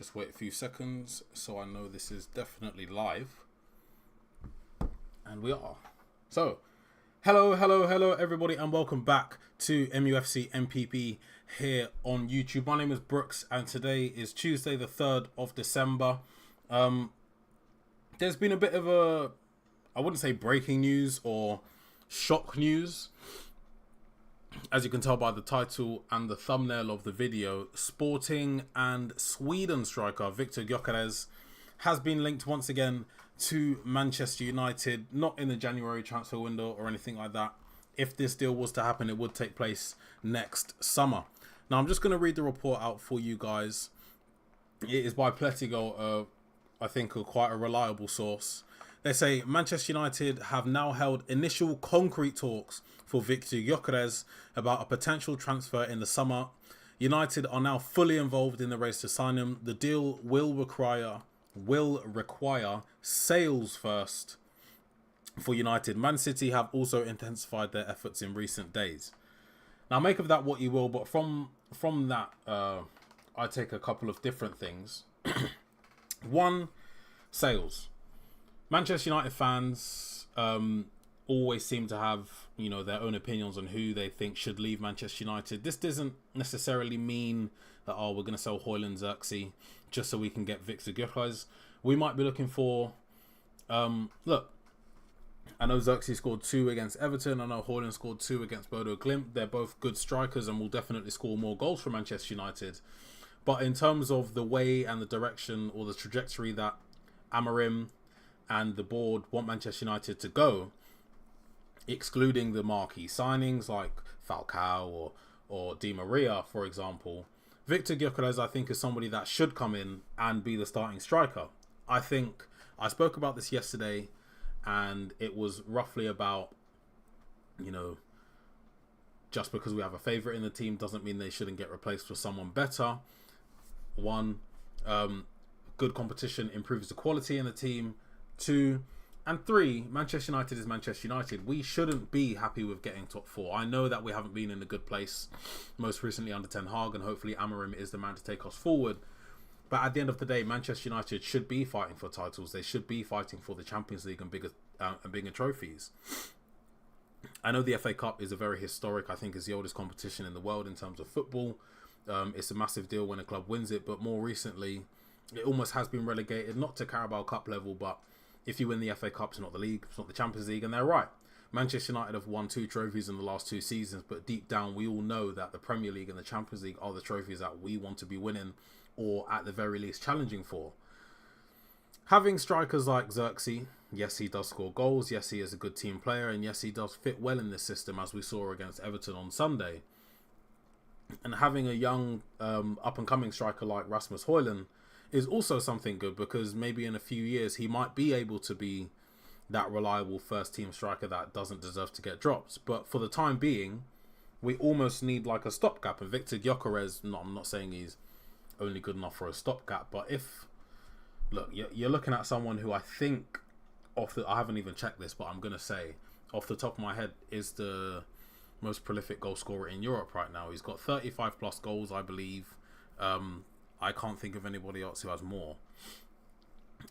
Just wait a few seconds so I know this is definitely live. And we are. So, hello everybody, and welcome back to MUFC MPP here on YouTube. My name is Brooks, and today is Tuesday the 3rd of December. There's been a bit of a, I wouldn't say breaking news or shock news. As you can tell by the title and the thumbnail of the video, Sporting and Sweden striker Viktor Gyökeres has been linked once again to Manchester United, not in the January transfer window or anything like that. If this deal was to happen, it would take place next summer. Now, I'm just going to read the report out for you guys. It is by Pletigo, I think quite a reliable source. They say Manchester United have now held initial concrete talks for Viktor Gyökeres about a potential transfer in the summer. United are now fully involved in the race to sign him. The deal will require sales first for United. Man City have also intensified their efforts in recent days. Now, make of that what you will, but from that, I take a couple of different things. One, sales. Manchester United fans always seem to have, their own opinions on who they think should leave Manchester United. This doesn't necessarily mean that, we're going to sell Højlund Xerxes just so we can get Viktor Gyökeres. We might be looking for, look, I know Xerxes scored 2 against Everton. I know Højlund scored 2 against Bodo Glimt. They're both good strikers and will definitely score more goals for Manchester United. But in terms of the way and the direction or the trajectory that Amorim and the board want Manchester United to go, excluding the marquee signings like Falcao or Di Maria, for example, Viktor Gyökeres, I think, is somebody that should come in and be the starting striker. I think I spoke about this yesterday, and it was roughly about, just because we have a favourite in the team doesn't mean they shouldn't get replaced with someone better. One, good competition improves the quality in the team. 2 and 3, Manchester United is Manchester United. We shouldn't be happy with getting top 4. I know that we haven't been in a good place, most recently under Ten Hag, and hopefully Amorim is the man to take us forward. But at the end of the day, Manchester United should be fighting for titles. They should be fighting for the Champions League and bigger trophies. I know the FA Cup is a very historic, I think is the oldest competition in the world in terms of football. It's a massive deal when a club wins it, but more recently, it almost has been relegated, not to Carabao Cup level, but if you win the FA Cup, it's not the league, it's not the Champions League, and they're right. Manchester United have won 2 trophies in the last 2 seasons, but deep down, we all know that the Premier League and the Champions League are the trophies that we want to be winning, or at the very least challenging for. Having strikers like Xerxes, yes, he does score goals, yes, he is a good team player, and yes, he does fit well in this system, as we saw against Everton on Sunday. And having a young, up-and-coming striker like Rasmus Højlund is also something good, because maybe in a few years he might be able to be that reliable first-team striker that doesn't deserve to get dropped. But for the time being, we almost need like a stopgap. And Viktor Gyökeres, I'm not saying he's only good enough for a stopgap, but look, you're looking at someone who I think, I haven't even checked this, but I'm going to say, off the top of my head, is the most prolific goal scorer in Europe right now. He's got 35 plus goals, I believe. I can't think of anybody else who has more.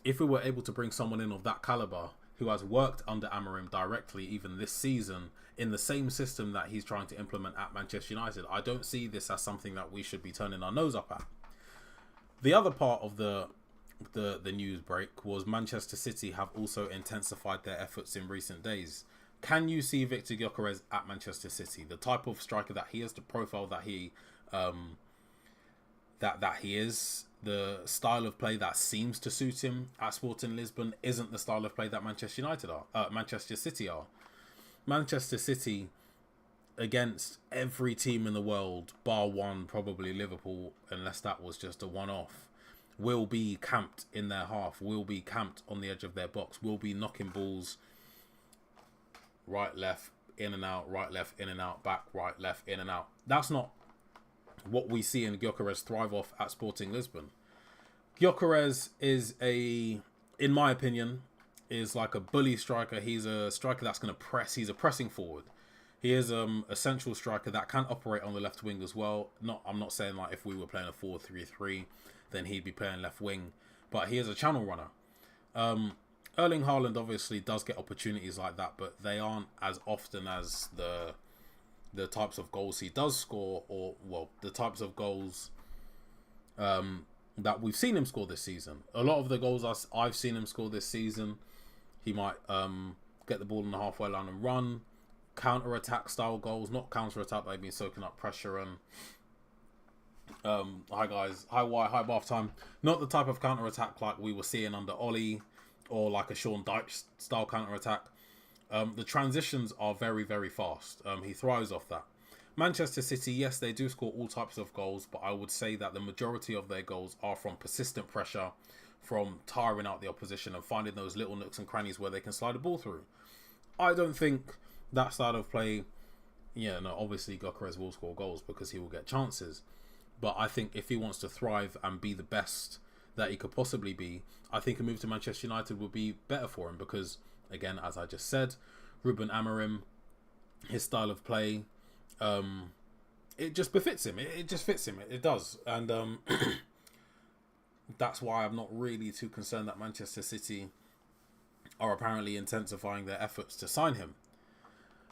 If we were able to bring someone in of that caliber who has worked under Amorim directly even this season in the same system that he's trying to implement at Manchester United, I don't see this as something that we should be turning our nose up at. The other part of the news break was Manchester City have also intensified their efforts in recent days. Can you see Viktor Gyökeres at Manchester City? The type of striker that he is, the profile that he that he is, the style of play that seems to suit him at Sporting Lisbon isn't the style of play that Manchester City are. Manchester City, against every team in the world, bar one, probably Liverpool, unless that was just a one-off, will be camped in their half, will be camped on the edge of their box, will be knocking balls right, left, in and out, right, left, in and out, back, right, left, in and out. That's not what we see in Gyökeres thrive off at Sporting Lisbon. Gyökeres is in my opinion, is like a bully striker. He's a striker that's going to press. He's a pressing forward. He is a central striker that can operate on the left wing as well. I'm not saying like if we were playing a 4-3-3, then he'd be playing left wing, but he is a channel runner. Erling Haaland obviously does get opportunities like that, but they aren't as often as the types of goals he does score, or well, the types of goals that we've seen him score this season. A lot of the goals I've seen him score this season, he might get the ball in the halfway line and run. Counter-attack style goals, not counter-attack, they've been soaking up pressure and hi guys, hi Y, hi bath time. Not the type of counter-attack like we were seeing under Ollie or like a Sean Dyche style counter-attack. The transitions are very, very fast. He thrives off that. Manchester City, yes, they do score all types of goals, but I would say that the majority of their goals are from persistent pressure, from tiring out the opposition and finding those little nooks and crannies where they can slide the ball through. I don't think that style of play, yeah, no, obviously Gyökeres will score goals because he will get chances. But I think if he wants to thrive and be the best that he could possibly be, I think a move to Manchester United would be better for him because, again, as I just said, Ruben Amorim, his style of play, it just befits him. It just fits him. It does. And that's why I'm not really too concerned that Manchester City are apparently intensifying their efforts to sign him.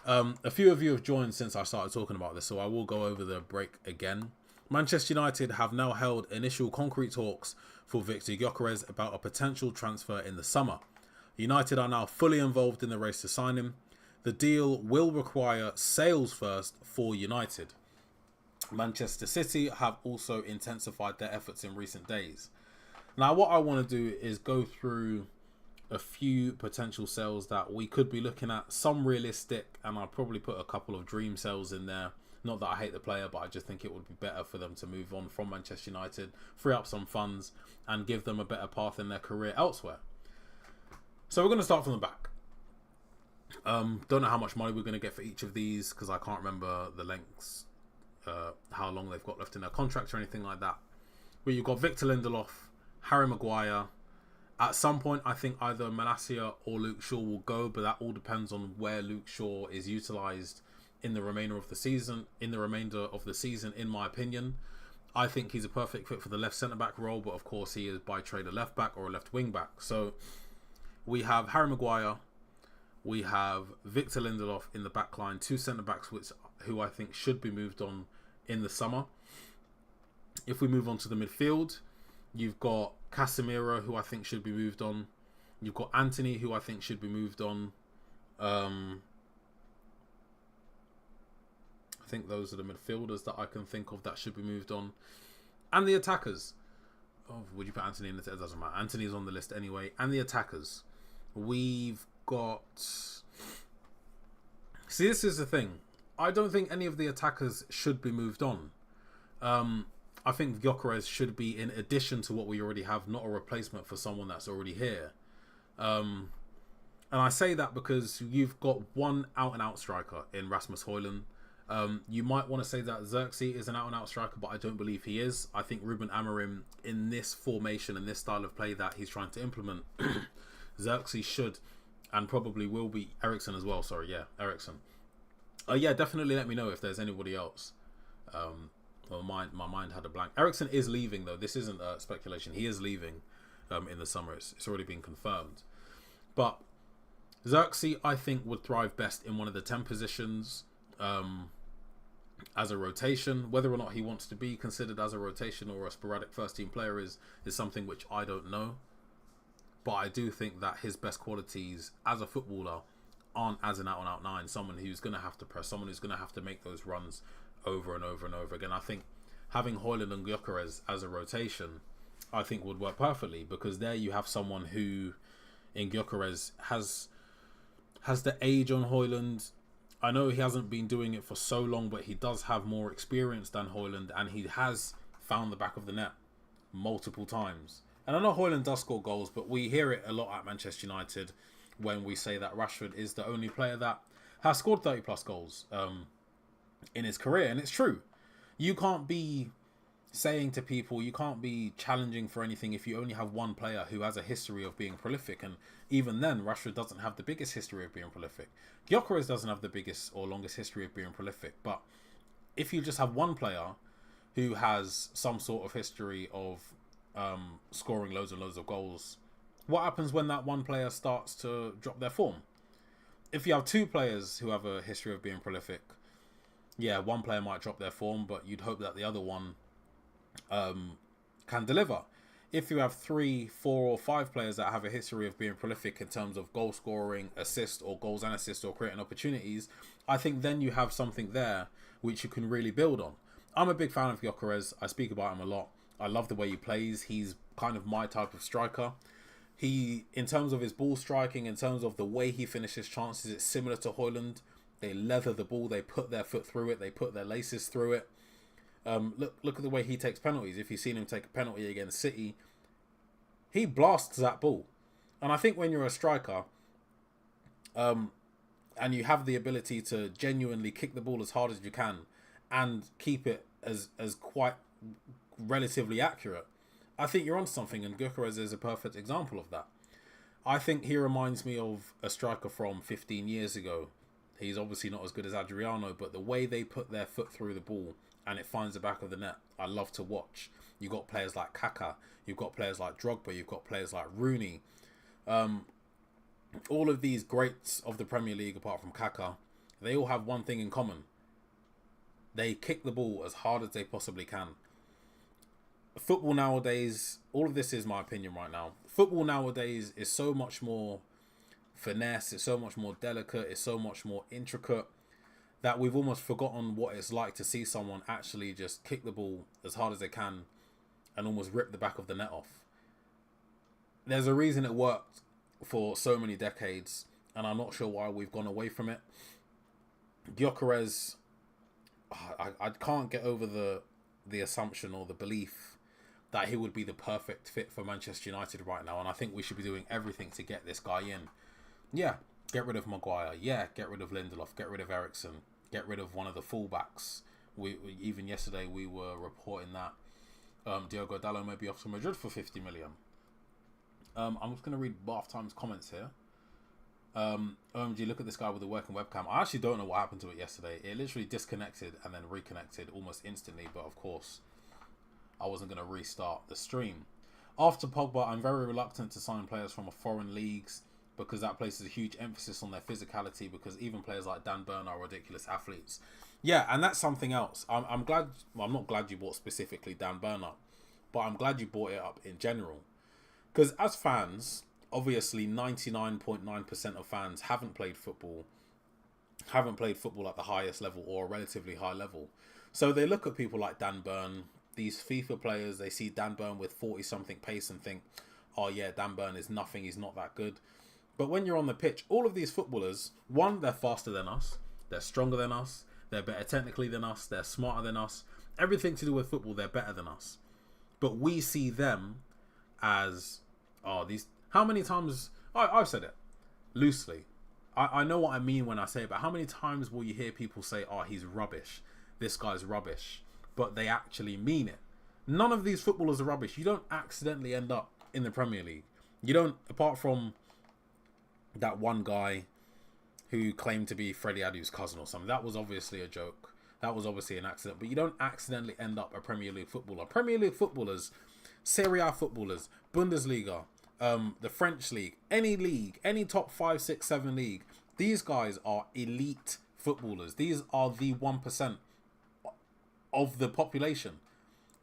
A few of you have joined since I started talking about this, so I will go over the break again. Manchester United have now held initial concrete talks for Victor Gyökeres about a potential transfer in the summer. United are now fully involved in the race to sign him. The deal will require sales first for United. Manchester City have also intensified their efforts in recent days. Now, what I want to do is go through a few potential sales that we could be looking at, some realistic, and I'll probably put a couple of dream sales in there. Not that I hate the player, but I just think it would be better for them to move on from Manchester United, free up some funds, and give them a better path in their career elsewhere. So we're going to start from the back. Don't know how much money we're going to get for each of these because I can't remember the lengths, how long they've got left in their contracts or anything like that. But you've got Victor Lindelof, Harry Maguire. At some point, I think either Malacia or Luke Shaw will go, but that all depends on where Luke Shaw is utilised in the remainder of the season. In my opinion, I think he's a perfect fit for the left centre-back role, but of course he is by trade a left-back or a left wing-back. So we have Harry Maguire, we have Victor Lindelof in the back line, two centre-backs who I think should be moved on in the summer. If we move on to the midfield, you've got Casemiro, who I think should be moved on. You've got Anthony, who I think should be moved on. I think those are the midfielders that I can think of that should be moved on. And the attackers. Oh, would you put Anthony in? It doesn't matter. Anthony's on the list anyway. And the attackers. We've got... See, this is the thing. I don't think any of the attackers should be moved on. I think Gyökeres should be in addition to what we already have, not a replacement for someone that's already here. And I say that because you've got one out-and-out striker in Rasmus Højlund. You might want to say that Xerxes is an out-and-out striker, but I don't believe he is. I think Ruben Amorim, in this formation and this style of play that he's trying to implement, Xerxes should and probably will be Eriksen as well. Sorry, yeah, Eriksen. Yeah, definitely let me know if there's anybody else. Well, my mind had a blank. Eriksen is leaving, though. This isn't speculation. He is leaving in the summer. It's already been confirmed. But Xerxes, I think, would thrive best in one of the 10 positions as a rotation. Whether or not he wants to be considered as a rotation or a sporadic first-team player is something which I don't know. But I do think that his best qualities as a footballer aren't as an out-and-out 9. Someone who's going to have to press, someone who's going to have to make those runs over and over and over again. I think having Højlund and Gyökeres as a rotation, I think would work perfectly, because there you have someone who, in Gyökeres, has the age on Højlund. I know he hasn't been doing it for so long, but he does have more experience than Højlund, and he has found the back of the net multiple times. And I know Højlund does score goals, but we hear it a lot at Manchester United when we say that Rashford is the only player that has scored 30 plus goals in his career, and it's true. You can't be saying to people you can't be challenging for anything if you only have one player who has a history of being prolific. And even then, Rashford doesn't have the biggest history of being prolific. Gyökeres doesn't have the biggest or longest history of being prolific. But if you just have one player who has some sort of history of scoring loads and loads of goals, what happens when that one player starts to drop their form? If you have two players who have a history of being prolific, yeah, one player might drop their form, but you'd hope that the other one can deliver. If you have 3, 4 or 5 players that have a history of being prolific in terms of goal scoring, assist or goals and assists or creating opportunities, I think then you have something there which you can really build on. I'm a big fan of Gyökeres. I speak about him a lot. I love the way he plays. He's kind of my type of striker. He, in terms of his ball striking, in terms of the way he finishes chances, it's similar to Højlund. They leather the ball, they put their foot through it, they put their laces through it. Look at the way he takes penalties. If you've seen him take a penalty against City, he blasts that ball. And I think when you're a striker, and you have the ability to genuinely kick the ball as hard as you can and keep it as quite relatively accurate, I think you're onto something, and Gyökeres is a perfect example of that. I think he reminds me of a striker from 15 years ago. He's obviously not as good as Adriano, but the way they put their foot through the ball and it finds the back of the net, I love to watch. You've got players like Kaka, you've got players like Drogba, you've got players like Rooney. All of these greats of the Premier League, apart from Kaka, they all have one thing in common. They kick the ball as hard as they possibly can. Football nowadays, all of this is my opinion right now. Football nowadays is so much more finesse, it's so much more delicate, it's so much more intricate that we've almost forgotten what it's like to see someone actually just kick the ball as hard as they can and almost rip the back of the net off. There's a reason it worked for so many decades, and I'm not sure why we've gone away from it. Gyökeres, I can't get over the assumption or the belief that he would be the perfect fit for Manchester United right now, and I think we should be doing everything to get this guy in. Yeah, get rid of Maguire. Yeah, get rid of Lindelof. Get rid of Eriksen. Get rid of one of the fullbacks. We even yesterday we were reporting that Diogo Dalot may be off to Madrid for 50 million. I'm just going to read Bath Times comments here. OMG, look at this guy with the working webcam. I actually don't know what happened to it yesterday. It literally disconnected and then reconnected almost instantly, but of course I wasn't going to restart the stream. After Pogba, I'm very reluctant to sign players from foreign leagues because that places a huge emphasis on their physicality, because even players like Dan Burn are ridiculous athletes. Yeah, and that's something else. I'm glad, well, I'm not glad you brought specifically Dan Burn up, but I'm glad you brought it up in general. Because as fans, obviously 99.9% of fans haven't played football at the highest level or a relatively high level. So they look at people like Dan Burn, these FIFA players, they see Dan Burn with 40-something pace and think, oh yeah, Dan Burn is nothing, he's not that good. But when you're on the pitch, all of these footballers, one, they're faster than us, they're stronger than us, they're better technically than us, they're smarter than us. Everything to do with football, they're better than us. But we see them as, oh, these... How many times... I've said it loosely. I know what I mean when I say it, but how many times will you hear people say, oh, he's rubbish, this guy's rubbish, but they actually mean it? None of these footballers are rubbish. You don't accidentally end up in the Premier League. You don't, apart from that one guy who claimed to be Freddie Adu's cousin or something. That was obviously a joke. That was obviously an accident. But you don't accidentally end up a Premier League footballer. Premier League footballers, Serie A footballers, Bundesliga, the French league, any top 5, 6, 7 league, these guys are elite footballers. These are the 1% of the population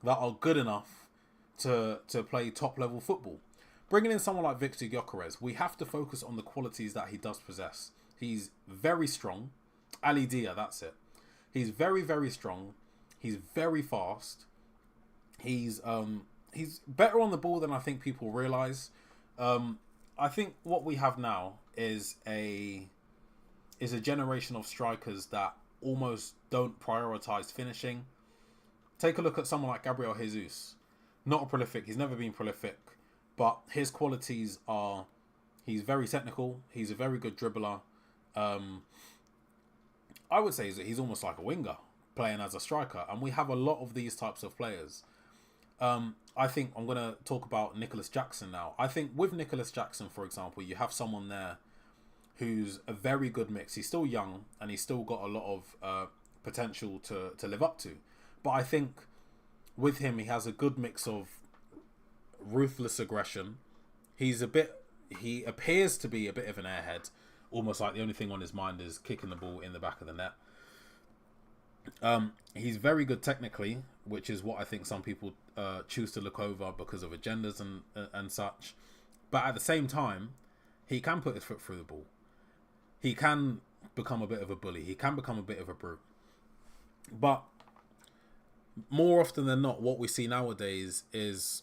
that are good enough to play top level football. Bringing in someone like Victor Gyökeres, we have to focus on the qualities that he does possess. He's very strong. Ali Dia, that's it. He's very, very strong. He's very fast. He's better on the ball than I think people realise. I think what we have now is a generation of strikers that almost don't prioritise finishing. Take a look at someone like Gabriel Jesus. Not a prolific. He's never been prolific. But his qualities are... He's very technical. He's a very good dribbler. I would say he's almost like a winger playing as a striker. And we have a lot of these types of players. I think I'm going to talk about Nicholas Jackson now. I think with Nicholas Jackson, for example, you have someone there who's a very good mix. He's still young and he's still got a lot of potential to live up to. But I think with him, he has a good mix of ruthless aggression. He appears to be a bit of an airhead, almost like the only thing on his mind is kicking the ball in the back of the net. He's very good technically, which is what I think some people choose to look over because of agendas and such. But at the same time, he can put his foot through the ball. He can become a bit of a bully. He can become a bit of a brute. But more often than not, what we see nowadays is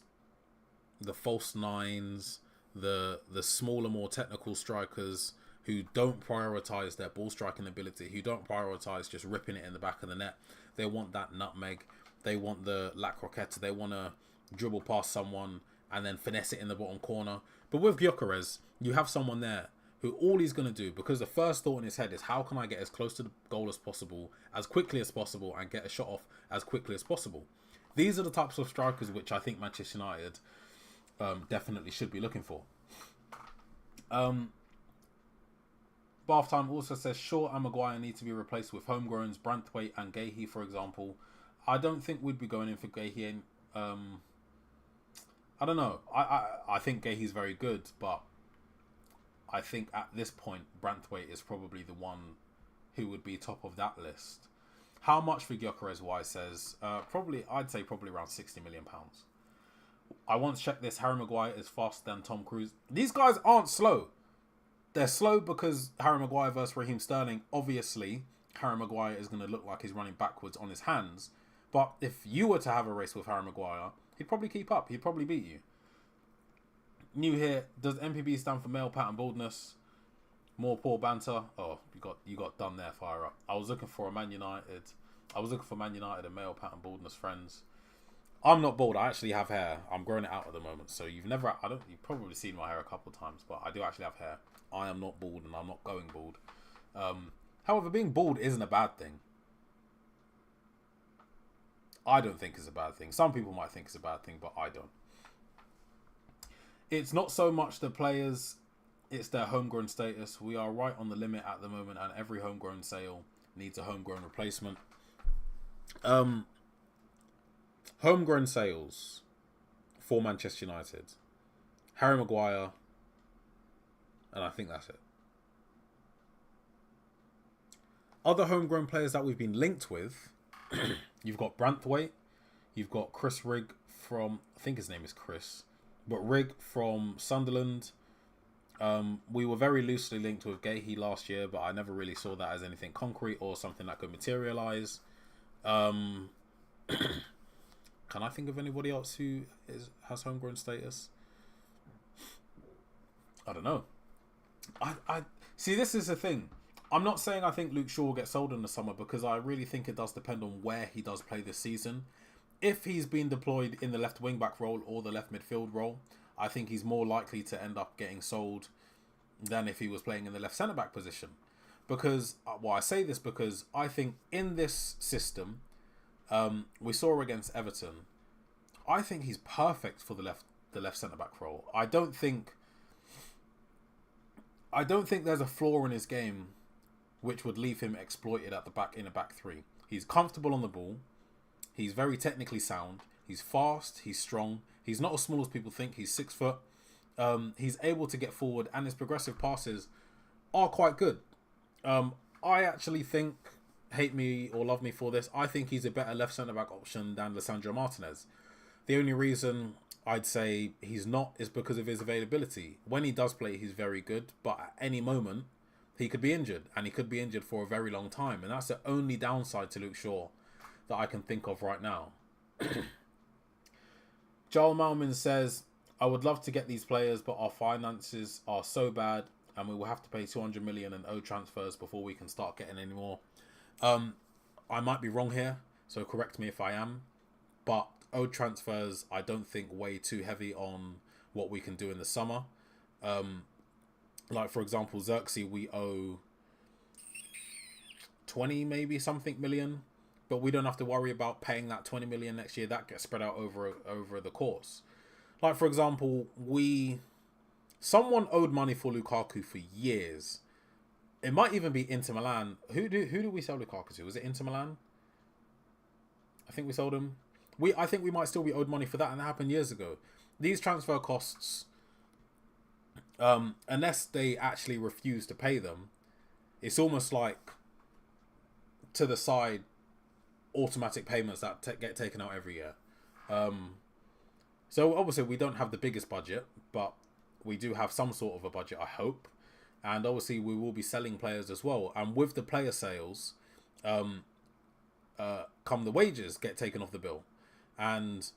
the false nines, the smaller, more technical strikers who don't prioritise their ball striking ability, who don't prioritise just ripping it in the back of the net. They want that nutmeg. They want the la croqueta. They want to dribble past someone and then finesse it in the bottom corner. But with GYOKERES, you have someone there who all he's going to do, because the first thought in his head is how can I get as close to the goal as possible, as quickly as possible, and get a shot off as quickly as possible. These are the types of strikers which I think Manchester United definitely should be looking for. Bath Time also says Shaw and Maguire need to be replaced with homegrowns, Branthwaite and Gahey, for example. I don't think we'd be going in for Gahey. I don't know. I think Gahey's very good, but I think at this point, Branthwaite is probably the one who would be top of that list. How much for GYOKERES, Wise says? I'd say probably around £60 million. I once checked this. Harry Maguire is faster than Tom Cruise. These guys aren't slow. They're slow because Harry Maguire versus Raheem Sterling, obviously, Harry Maguire is going to look like he's running backwards on his hands. But if you were to have a race with Harry Maguire, he'd probably keep up. He'd probably beat you. New here, does MPB stand for male pattern baldness? More poor banter. Oh, you got done there, fire up. I was looking for Man United and male pattern baldness friends. I'm not bald. I actually have hair. I'm growing it out at the moment. So you've probably seen my hair a couple of times, but I do actually have hair. I am not bald and I'm not going bald. However, being bald isn't a bad thing. I don't think it's a bad thing. Some people might think it's a bad thing, but I don't. It's not so much the players, it's their homegrown status. We are right on the limit at the moment, and every homegrown sale needs a homegrown replacement. Homegrown sales for Manchester United. Harry Maguire, and I think that's it. Other homegrown players that we've been linked with, you've got Branthwaite, you've got Chris Rigg from, I think his name is Chris, but Rigg from Sunderland. We were very loosely linked with Gahey last year, but I never really saw that as anything concrete or something that could materialise. Can I think of anybody else who has homegrown status? I don't know. I see, this is the thing. I'm not saying I think Luke Shaw will get sold in the summer, because I really think it does depend on where he does play this season. If he's been deployed in the left wing-back role or the left midfield role, I think he's more likely to end up getting sold than if he was playing in the left centre-back position. Because, I say this because I think in this system, we saw against Everton, I think he's perfect for the left centre-back role. I don't think there's a flaw in his game which would leave him exploited at the back in a back three. He's comfortable on the ball. He's very technically sound. He's fast. He's strong. He's not as small as people think. He's 6 foot. He's able to get forward, and his progressive passes are quite good. I actually think, hate me or love me for this, I think he's a better left centre-back option than Lisandro Martinez. The only reason I'd say he's not is because of his availability. When he does play, he's very good, but at any moment, he could be injured, and he could be injured for a very long time, and that's the only downside to Luke Shaw that I can think of right now. Joel Malman says, I would love to get these players, but our finances are so bad, and we will have to pay 200 million in owed transfers before we can start getting any more. I might be wrong here, so correct me if I am, but owed transfers I don't think weigh too heavy on what we can do in the summer. Like, for example, Xerxes, we owe 20 maybe something million, but we don't have to worry about paying that 20 million next year. That gets spread out over the course. Like, for example, someone owed money for Lukaku for years. It might even be Inter Milan. Who do we sell Lukaku to? Was it Inter Milan? I think we sold him. I think we might still be owed money for that, and that happened years ago. These transfer costs, unless they actually refuse to pay them, it's almost like to the side automatic payments that get taken out every year. So obviously we don't have the biggest budget, but we do have some sort of a budget, I hope. And obviously we will be selling players as well. And with the player sales, come the wages get taken off the bill. And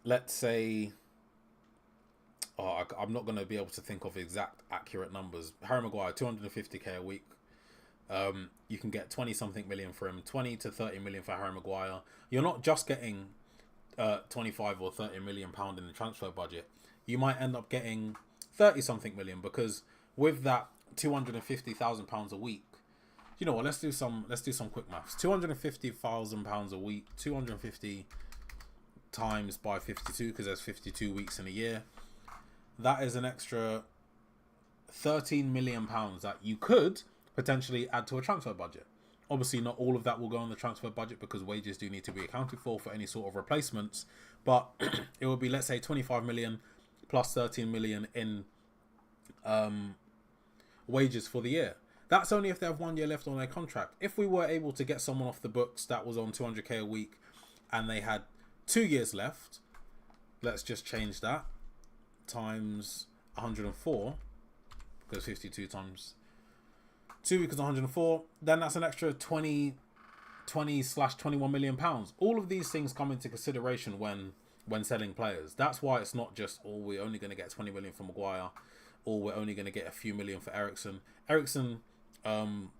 let's say, I'm not going to be able to think of exact accurate numbers. Harry Maguire, 250k a week. You can get 20-something million for him, 20 to 30 million for Harry Maguire. You're not just getting 25 or 30 million pound in the transfer budget. You might end up getting 30-something million, because with that 250,000 pounds a week, you know what? Let's do some quick maths. 250,000 pounds a week, 250 times by 52, because there's 52 weeks in a year. That is an extra 13 million pounds that you could potentially add to a transfer budget. Obviously, not all of that will go on the transfer budget, because wages do need to be accounted for any sort of replacements. But it would be, let's say, 25 million plus 13 million in wages for the year. That's only if they have 1 year left on their contract. If we were able to get someone off the books that was on 200k a week and they had 2 years left, let's just change that times 104, because 52 times 2 equals 104, then that's an extra 20/21 million pounds. All of these things come into consideration when selling players. That's why it's not just, we're only going to get 20 million for Maguire, or we're only going to get a few million for Eriksen. Eriksen will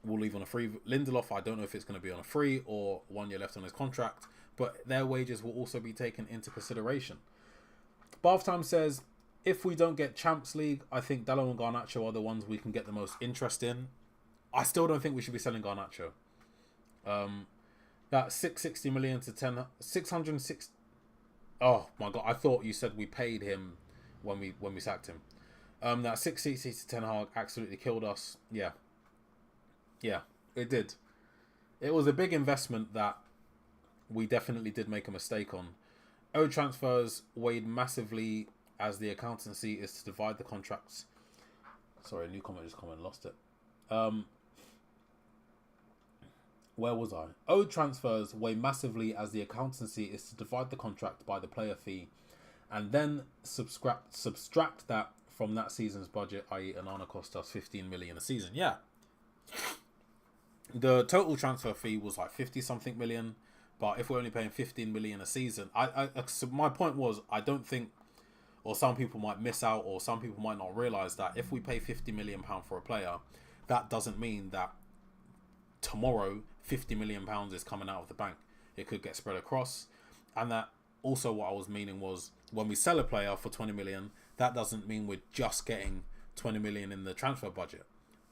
leave on a free. Lindelof, I don't know if it's going to be on a free or 1 year left on his contract, but their wages will also be taken into consideration. Bath Time says, if we don't get Champs League, I think Dalot and Garnacho are the ones we can get the most interest in. I still don't think we should be selling Garnacho. That 660 million to 606. Oh my god! I thought you said we paid him when we sacked him. That 660 to Ten Hag absolutely killed us. Yeah, it did. It was a big investment that we definitely did make a mistake on. Owed transfers weighed massively, as the accountancy is to divide the contracts. Sorry, a new comment just come and lost it. Where was I? Owed transfers weigh massively, as the accountancy is to divide the contract by the player fee, and then subtract that from that season's budget, i.e. Onana cost us 15 million a season. Yeah. The total transfer fee was like 50-something million, but if we're only paying 15 million a season, so my point was, I don't think, or some people might miss out, or some people might not realise that if we pay 50 million pound for a player, that doesn't mean that tomorrow 50 million pounds is coming out of the bank. It could get spread across. And that also, what I was meaning was, when we sell a player for 20 million, that doesn't mean we're just getting 20 million in the transfer budget.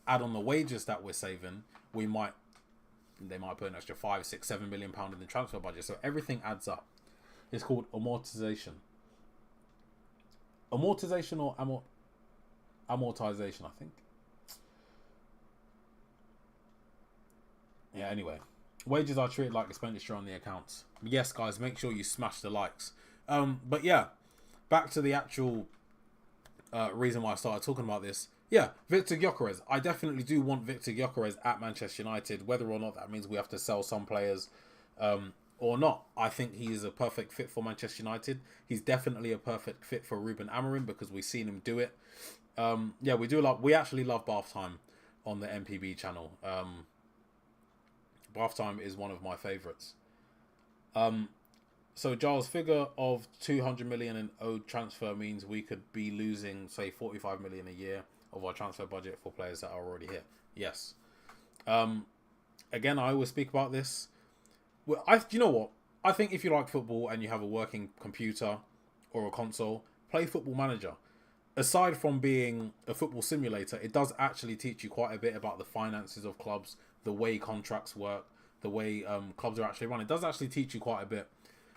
Add on the wages that we're saving, they might put an extra 5, 6, 7 million pound in the transfer budget. So everything adds up. It's called amortization. Amortization or amortization, I think. Yeah, anyway. Wages are treated like expenditure on the accounts. Yes, guys, make sure you smash the likes. But yeah, back to the actual reason why I started talking about this. Yeah, Victor Gyökeres. I definitely do want Victor Gyökeres at Manchester United, whether or not that means we have to sell some players or not. I think he is a perfect fit for Manchester United. He's definitely a perfect fit for Ruben Amorim, because we've seen him do it. Yeah, we actually love Bath Time on the MPB channel. Bath Time is one of my favourites. So Giles' figure of 200 million in owed transfer means we could be losing, say, 45 million a year of our transfer budget for players that are already here. Yes. Again, I always speak about this. Well, you know what? I think if you like football and you have a working computer or a console, play Football Manager. Aside from being a football simulator, it does actually teach you quite a bit about the finances of clubs, the way contracts work, the way clubs are actually run. It does actually teach you quite a bit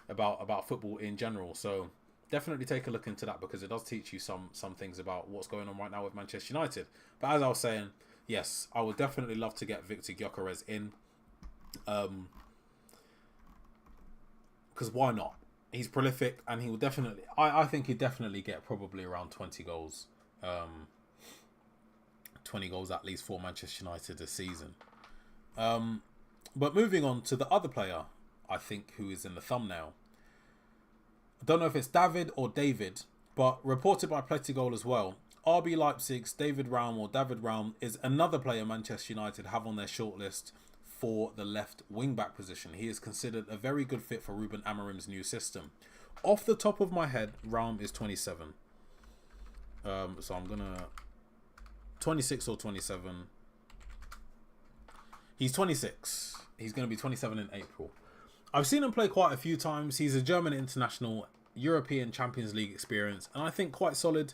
about football in general. So definitely take a look into that, because it does teach you some things about what's going on right now with Manchester United. But as I was saying, yes, I would definitely love to get Victor Gyökeres in. Because why not? He's prolific, and he will definitely... I think he'd definitely get probably around 20 goals. 20 goals at least for Manchester United this season. But moving on to the other player, I think, who is in the thumbnail. I don't know if it's David or David, but reported by Plettigol as well, RB Leipzig's David Raum, or David Raum, is another player Manchester United have on their shortlist for the left wing-back position. He is considered a very good fit for Ruben Amorim's new system. Off the top of my head, Raum is 27. So I'm going to... 26 or 27. He's 26. He's going to be 27 in April. I've seen him play quite a few times. He's a German international, European Champions League experience, and I think quite solid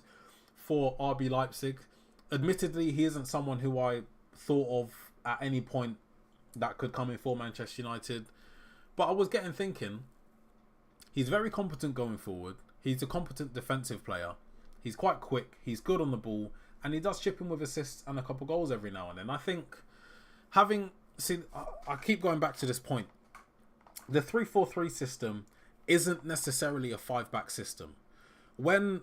for RB Leipzig. Admittedly, he isn't someone who I thought of at any point that could come in for Manchester United. But I was getting thinking, he's very competent going forward. He's a competent defensive player. He's quite quick. He's good on the ball. And he does chip in with assists and a couple goals every now and then. I think I keep going back to this point. The 3-4-3 system isn't necessarily a 5-back system. When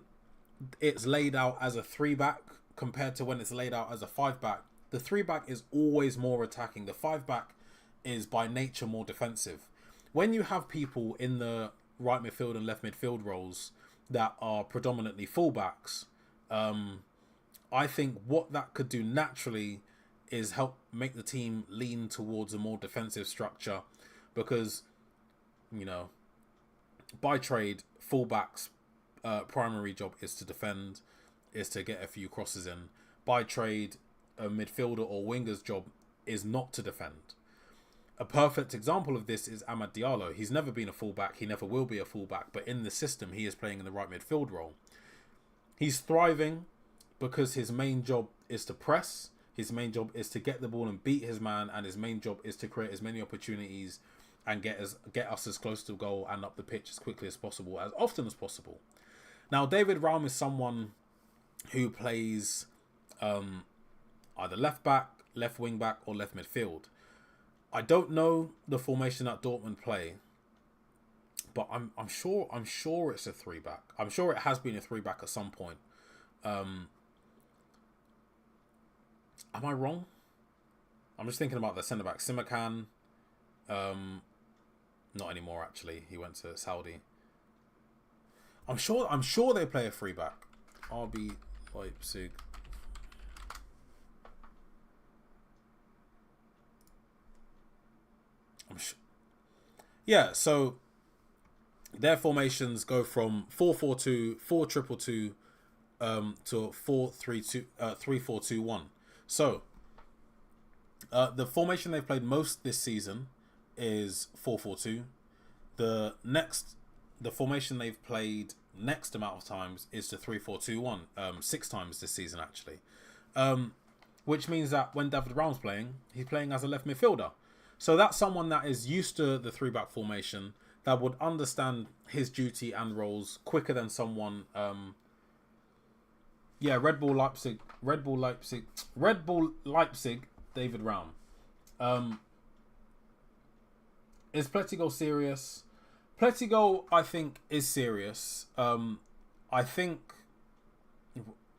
it's laid out as a 3-back compared to when it's laid out as a 5-back, the 3-back is always more attacking. The 5-back is by nature more defensive. When you have people in the right midfield and left midfield roles that are predominantly full-backs, I think what that could do naturally is help make the team lean towards a more defensive structure, because, you know, by trade, fullbacks' primary job is to defend, is to get a few crosses in. By trade, a midfielder or winger's job is not to defend. A perfect example of this is Amad Diallo. He's never been a fullback, he never will be a fullback, but in the system he is playing in the right midfield role. He's thriving because his main job is to press, his main job is to get the ball and beat his man, and his main job is to create as many opportunities and get us as close to goal and up the pitch as quickly as possible, as often as possible. Now, David Raum is someone who plays either left back, left wing back, or left midfield. I don't know the formation that Dortmund play, but I'm sure it's a 3-back. I'm sure it has been a 3-back at some point. Am I wrong? I'm just thinking about the centre back, Simakan. Not anymore, actually. He went to Saudi. I'm sure they play a 3-back. RB Leipzig. Yeah, so their formations go from 4-4-2, 4-2-2-2, to 4-3-2, 3-4-2-1. So the formation they've played most this season is 4-4-2. The formation they've played next amount of times is the 3-4-2-1, 6 times this season actually. Which means that when David Raum's playing, he's playing as a left midfielder. So that's someone that is used to the 3-back formation, that would understand his duty and roles quicker than someone. Red Bull Leipzig, David Raum. Is Plettigol serious? Plettigol, I think, is serious. I think...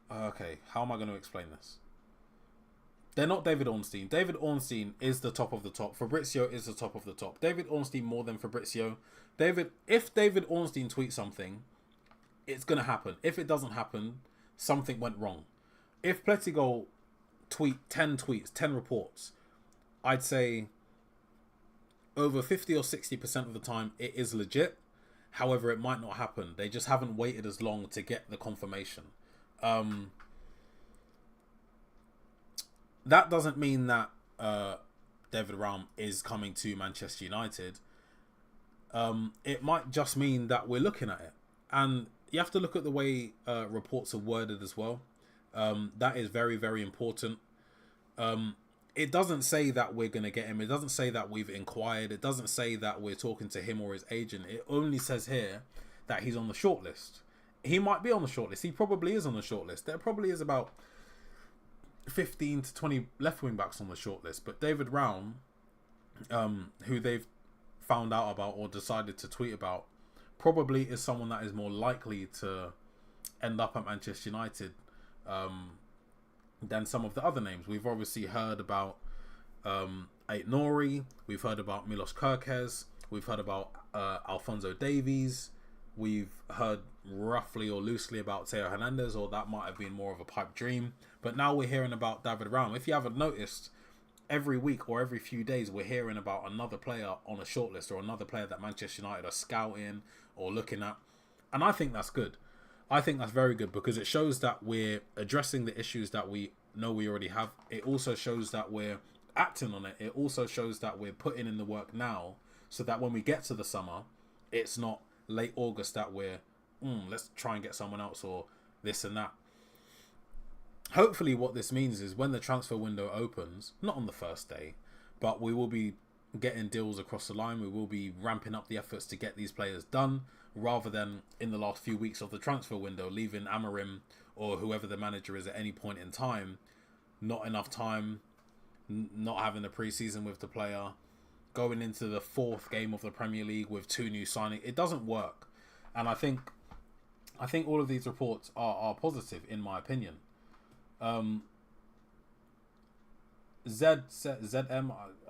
Okay, how am I going to explain this? They're not David Ornstein. David Ornstein is the top of the top. Fabrizio is the top of the top. David Ornstein more than Fabrizio. If David Ornstein tweets something, it's going to happen. If it doesn't happen, something went wrong. If Plettigol tweet 10 tweets, 10 reports, I'd say over 50 or 60% of the time it is legit. However, it might not happen. They just haven't waited as long to get the confirmation. That doesn't mean that David Raum is coming to Manchester United. It might just mean that we're looking at it. And you have to look at the way reports are worded as well. That is very, very important. it doesn't say that we're going to get him. It doesn't say that we've inquired. It doesn't say that we're talking to him or his agent. It only says here that he's on the shortlist. He might be on the shortlist. He probably is on the shortlist. There probably is about 15 to 20 left wing backs on the shortlist. But David Raum, who they've found out about or decided to tweet about, probably is someone that is more likely to end up at Manchester United than some of the other names. We've obviously heard about Ait Nouri. We've heard about Milos Kerkez. We've heard about Alphonso Davies. We've heard roughly or loosely about Theo Hernandez, or that might have been more of a pipe dream. But now we're hearing about David Raum. If you haven't noticed, every week or every few days we're hearing about another player on a shortlist or another player that Manchester United are scouting or looking at. And I think that's good. I think that's very good, because it shows that we're addressing the issues that we know we already have. It also shows that we're acting on it. It also shows that we're putting in the work now, so that when we get to the summer, it's not late August that we're, let's try and get someone else or this and that. Hopefully what this means is when the transfer window opens, not on the first day, but we will be getting deals across the line. We will be ramping up the efforts to get these players done, rather than in the last few weeks of the transfer window, leaving Amorim or whoever the manager is at any point in time, not enough time, not having a pre-season with the player, going into the 4th game of the Premier League with 2 new signings. It doesn't work. And I think all of these reports are positive, in my opinion. ZM,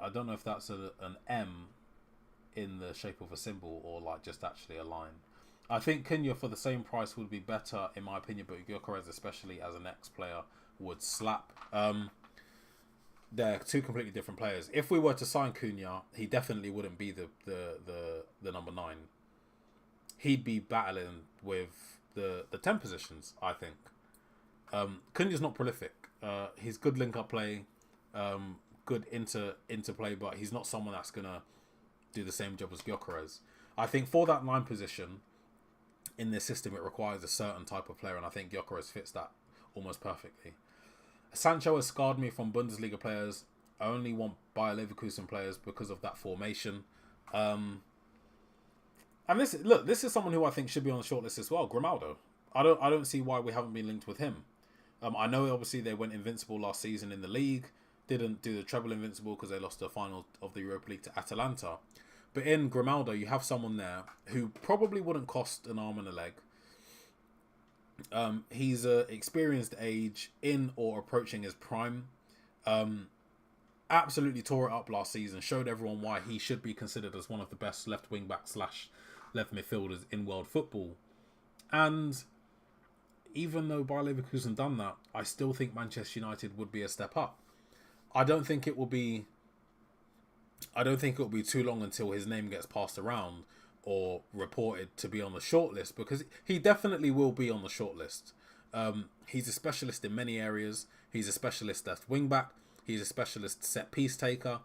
I don't know if that's an M in the shape of a symbol or like just actually a line. I think Cunha for the same price would be better, in my opinion, but GYOKERES, especially as an ex-player, would slap. They're 2 completely different players. If we were to sign Cunha, he definitely wouldn't be the number 9. He'd be battling with the 10 positions, I think. Cunha's not prolific. He's good link-up play, good interplay, but he's not someone that's going to do the same job as GYOKERES. I think for that 9 position, in this system, it requires a certain type of player, and I think GYOKERES fits that almost perfectly. Sancho has scarred me from Bundesliga players. I only want Bayer Leverkusen players because of that formation. And this is someone who I think should be on the shortlist as well. Grimaldo. I don't see why we haven't been linked with him. I know obviously they went invincible last season in the league. Didn't do the treble invincible because they lost the final of the Europa League to Atalanta. But in Grimaldo, you have someone there who probably wouldn't cost an arm and a leg. He's an experienced age, in or approaching his prime. Absolutely tore it up last season. Showed everyone why he should be considered as one of the best left wing backs / left midfielders in world football. And even though Bayer Leverkusen done that, I still think Manchester United would be a step up. I don't think it will be too long until his name gets passed around or reported to be on the shortlist, because he definitely will be on the shortlist. He's a specialist in many areas. He's a specialist left wing back. He's a specialist set piece taker,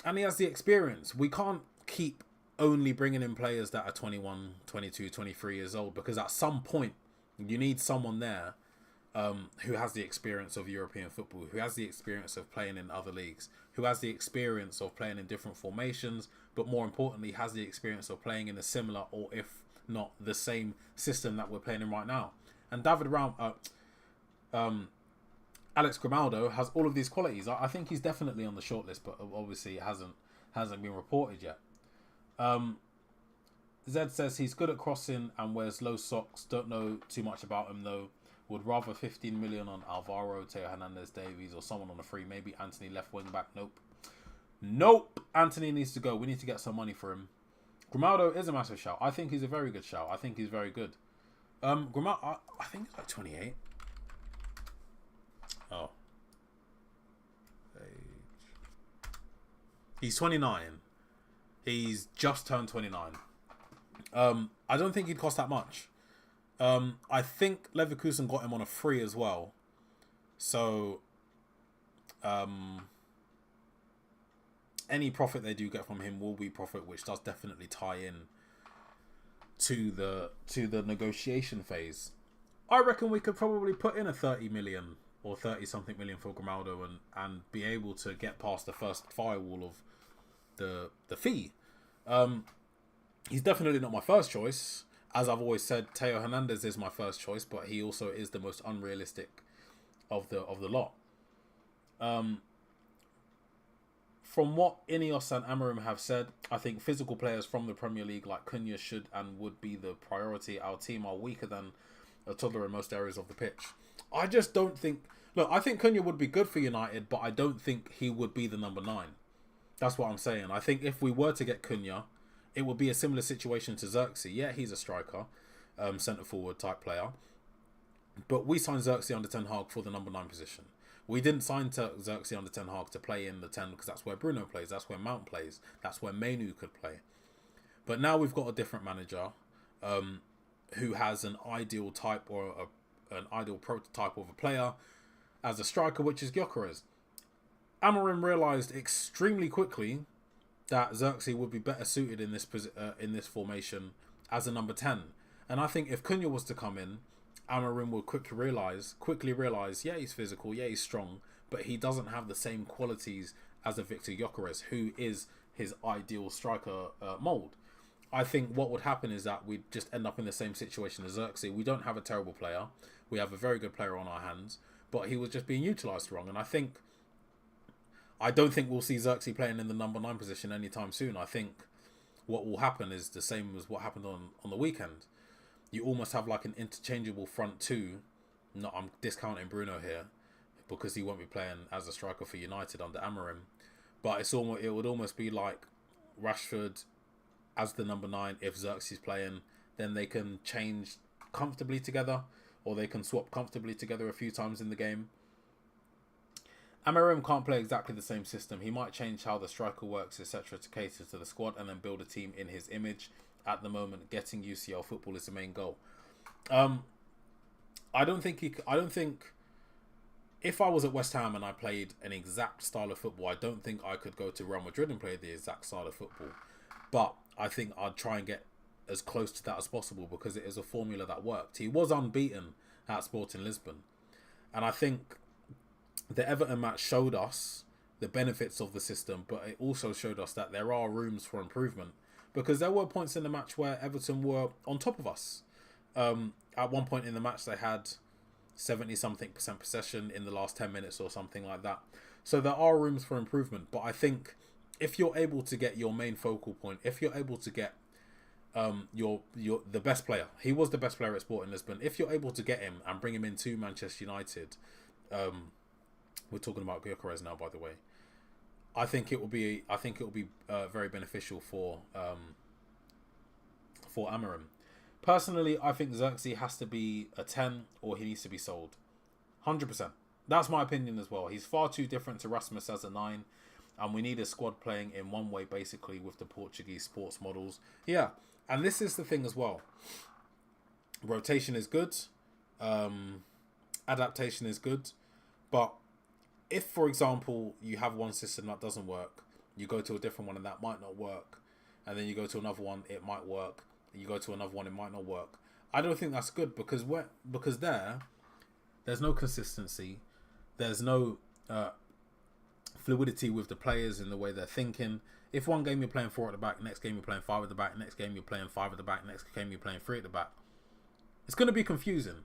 and he has the experience. We can't keep only bringing in players that are 21, 22, 23 years old, because at some point you need someone there who has the experience of European football, who has the experience of playing in other leagues, who has the experience of playing in different formations, but more importantly, has the experience of playing in a similar, or if not the same, system that we're playing in right now. And David Raum, Alex Grimaldo has all of these qualities. I think he's definitely on the shortlist, but obviously it hasn't been reported yet. Zed says he's good at crossing and wears low socks. Don't know too much about him though. Would rather 15 million on Alvaro, Theo Hernandez, Davies, or someone on a free. Maybe Anthony left wing back. Nope. Anthony needs to go. We need to get some money for him. Grimaldo is a massive shout. I think he's a very good shout. I think he's very good. Grimaldo, I think he's like 28. Oh. He's 29. He's just turned 29. I don't think he'd cost that much. I think Leverkusen got him on a free as well. So, any profit they do get from him will be profit, which does definitely tie in to the negotiation phase. I reckon we could probably put in a 30 million or 30 something million for Grimaldo and be able to get past the first firewall of the fee. He's definitely not my first choice. As I've always said, Teo Hernandez is my first choice, but he also is the most unrealistic of the lot. From what Ineos and Amorim have said, I think physical players from the Premier League like Cunha should and would be the priority. Our team are weaker than a toddler in most areas of the pitch. I just don't think... Look, I think Cunha would be good for United, but I don't think he would be the number 9. That's what I'm saying. I think if we were to get Cunha, it would be a similar situation to Xerxes. Yeah, he's a striker, centre-forward type player. But we signed Xerxes under Ten Hag for the number 9 position. We didn't sign Xerxes under Ten Hag to play in the 10 because that's where Bruno plays, that's where Mount plays, that's where Mainu could play. But now we've got a different manager who has an ideal type or an ideal prototype of a player as a striker, which is GYOKERES. Amorim realised extremely quickly that Xerxes would be better suited in this formation as a number 10. And I think if Cunha was to come in, Amorim would quickly realise, yeah, he's physical, yeah, he's strong, but he doesn't have the same qualities as a Victor GYOKERES, who is his ideal striker mould. I think what would happen is that we'd just end up in the same situation as Xerxes. We don't have a terrible player. We have a very good player on our hands, but he was just being utilised wrong. And I don't think we'll see Xerxes playing in the number 9 position anytime soon. I think what will happen is the same as what happened on the weekend. You almost have like an interchangeable front two. No, I'm discounting Bruno here because he won't be playing as a striker for United under Amorim. But it would almost be like Rashford as the number 9. If Xerxes is playing, then they can change comfortably together, or they can swap comfortably together a few times in the game. Amorim can't play exactly the same system. He might change how the striker works, etc., to cater to the squad and then build a team in his image. At the moment, getting UCL football is the main goal. I don't think if I was at West Ham and I played an exact style of football, I don't think I could go to Real Madrid and play the exact style of football. But I think I'd try and get as close to that as possible because it is a formula that worked. He was unbeaten at Sporting Lisbon. And I think the Everton match showed us the benefits of the system, but it also showed us that there are rooms for improvement. Because there were points in the match where Everton were on top of us. At one point in the match, they had 70-something% possession in the last 10 minutes or something like that. So there are rooms for improvement. But I think if you're able to get your main focal point, if you're able to get the best player, he was the best player at Sporting Lisbon. If you're able to get him and bring him into Manchester United, we're talking about GYOKERES now, by the way. I think it will be very beneficial for Amorim. Personally, I think Xerxes has to be a 10 or he needs to be sold. 100%. That's my opinion as well. He's far too different to Rasmus as a 9, and we need a squad playing in one way, basically, with the Portuguese sports models. Yeah, and this is the thing as well. Rotation is good. Adaptation is good. But if, for example, you have one system that doesn't work, you go to a different one and that might not work, and then you go to another one, it might work, and you go to another one, it might not work. I don't think that's good because there's no consistency, there's no fluidity with the players in the way they're thinking. If one game you're playing 4 at the back, next game you're playing 5 at the back, next game you're playing 5 at the back, next game you're playing 3 at the back, it's going to be confusing.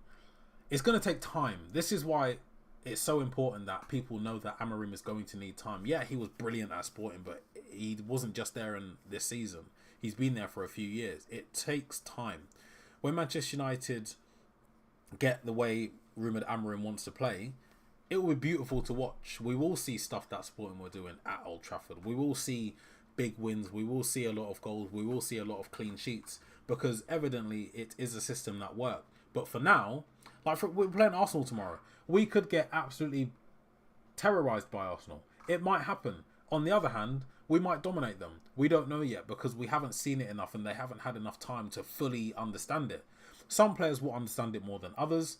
It's going to take time. This is why it's so important that people know that Amorim is going to need time. Yeah, he was brilliant at Sporting, but he wasn't just there in this season. He's been there for a few years. It takes time. When Manchester United get the way rumoured Amorim wants to play, it will be beautiful to watch. We will see stuff that Sporting were doing at Old Trafford. We will see big wins. We will see a lot of goals. We will see a lot of clean sheets because evidently it is a system that worked. But for now, we're playing Arsenal tomorrow. We could get absolutely terrorised by Arsenal. It might happen. On the other hand, we might dominate them. We don't know yet because we haven't seen it enough and they haven't had enough time to fully understand it. Some players will understand it more than others.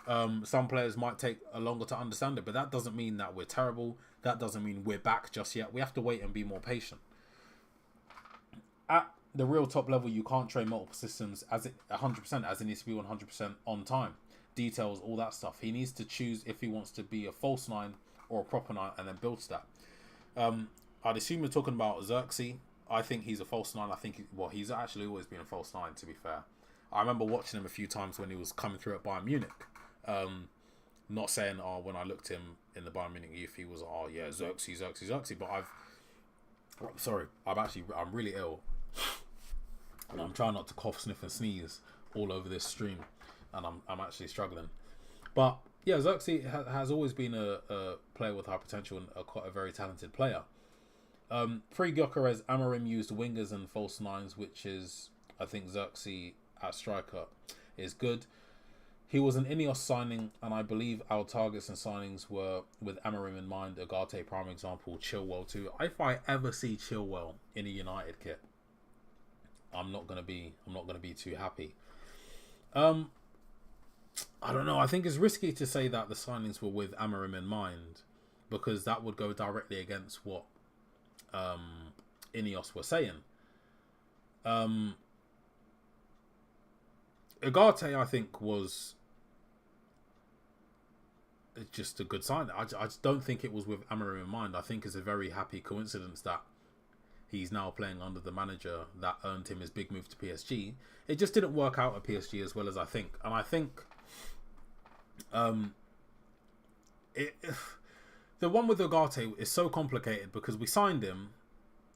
Some players might take a longer to understand it, but that doesn't mean that we're terrible. That doesn't mean we're back just yet. We have to wait and be more patient. At the real top level, you can't train multiple systems as 100%, as it needs to be 100% on time. details, all that stuff. He needs to choose if he wants to be a false 9 or a proper 9 and then builds that. I'd assume you're talking about Xerxes. I think he's a false 9. I think, he's actually always been a false 9, to be fair. I remember watching him a few times when he was coming through at Bayern Munich. Not saying, when I looked him in the Bayern Munich youth, he was, Xerxes. But I'm really ill. And I'm trying not to cough, sniff, and sneeze all over this stream. And I'm actually struggling. But, yeah, Xerxes has always been a player with high potential and quite a very talented player. Pre-GYOKERES, Amorim used wingers and false 9s, which is, I think, Xerxes at striker is good. He was an Ineos signing, and I believe our targets and signings were with Amorim in mind. Ugarte, prime example. Chilwell too. If I ever see Chilwell in a United kit, I'm not gonna be too happy. I don't know. I think it's risky to say that the signings were with Amorim in mind, because that would go directly against what Ineos were saying. Ugarte, I think, was just a good sign. I just don't think it was with Amorim in mind. I think it's a very happy coincidence that he's now playing under the manager that earned him his big move to PSG. It just didn't work out at PSG as well as I think. And I think the one with Ugarte is so complicated because we signed him.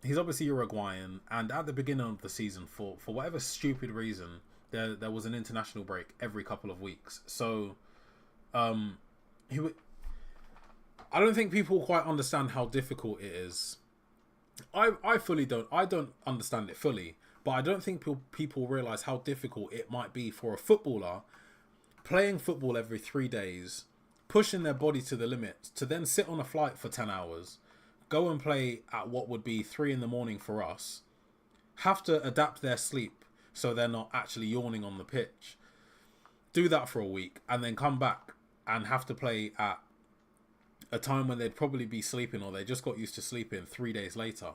He's obviously Uruguayan, and at the beginning of the season, for whatever stupid reason, there was an international break every couple of weeks. So I don't think people quite understand how difficult it is. I fully don't. I don't understand it fully, but I don't think people realize how difficult it might be for a footballer playing football every 3 days, pushing their body to the limit, to then sit on a flight for 10 hours, go and play at what would be 3 a.m. for us, have to adapt their sleep so they're not actually yawning on the pitch, do that for a week, and then come back and have to play at a time when they'd probably be sleeping, or they just got used to sleeping 3 days later.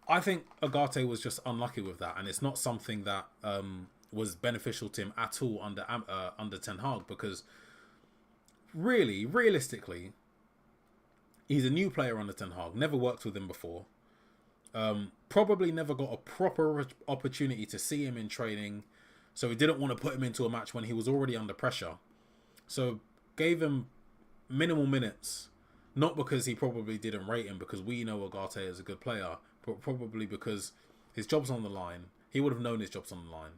I think Ugarte was just unlucky with that, and it's not something that was beneficial to him at all under Ten Hag, because realistically, he's a new player under Ten Hag, never worked with him before, probably never got a proper opportunity to see him in training, so he didn't want to put him into a match when he was already under pressure. So gave him minimal minutes, not because he probably didn't rate him, because we know Ugarte is a good player, but probably because his job's on the line. He would have known his job's on the line,